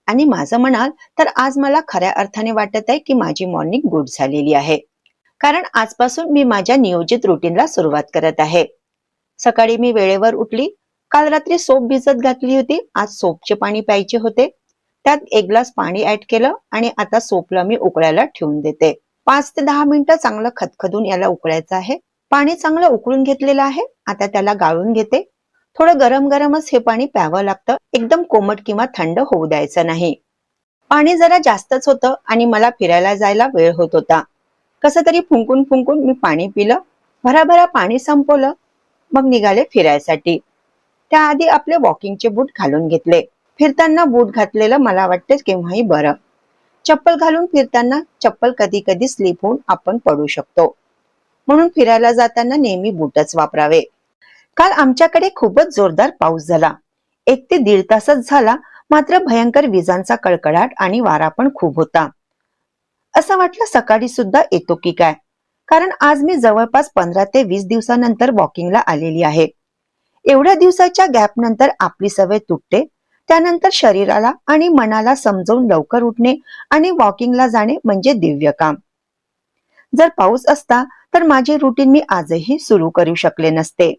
आणि माझं म्हणाल तर आज मला खऱ्या अर्थाने वाटत आहे की माझी मॉर्निंग गुड झालेली आहे. कारण आजपासून मी माझ्या नियोजित रुटीनला सुरुवात करत आहे. सकाळी मी वेळेवर उठली. काल रात्री सोप भिजत घातली होती. आज सोपचे पाणी प्यायचे होते. त्यात 1 ग्लास पाणी ऍड केलं आणि आता सोपला मी उकळायला ठेवून देते. 5 ते 10 मिनिटं चांगलं खदखदून याला उकळायचं आहे. पाणी चांगलं उकळून घेतलेलं आहे. आता त्याला गाळून घेते. थोडं गरम गरमच हे पाणी प्यावं लागतं. एकदम कोमट किंवा थंड होऊ द्यायचं नाही. पाणी जरा जास्तच होतं आणि मला फिरायला जायला वेळ होत होता. कसं तरी फुंकून फुंकून मी पाणी पिलं. भराभरा पाणी संपवलं. मग निघाले फिरायसाठी. त्याआधी आपले वॉकिंगचे बूट घालून घेतले. फिरताना बूट घातलेलं मला वाटते केव्हाही बरं. चप्पल घालून फिरताना चप्पल कधी कधी स्लिप होऊन आपण पडू शकतो. म्हणून फिरायला जाताना नेहमी बूटच वापरावे. काल आमच्याकडे खूपच जोरदार पाऊस झाला. 1 ते 1.5 तासच झाला. मात्र भयंकर विजांचा कडकडाट आणि वारा पण खूप होता. असं वाटलं सकाळी सुद्धा येतो की काय. कारण आज मी जवळपास 15 ते 20 दिवसानंतर वॉकिंगला आलेली आहे. एवढ्या दिवसाच्या गॅप नंतर आपली सवय तुटते. त्यानंतर शरीराला आणि मनाला समजावून लवकर उठणे आणि वॉकिंगला जाणे म्हणजे दिव्य काम. जर पाऊस असता तर माझे रुटीन मी आजही सुरू करू शकले नसते.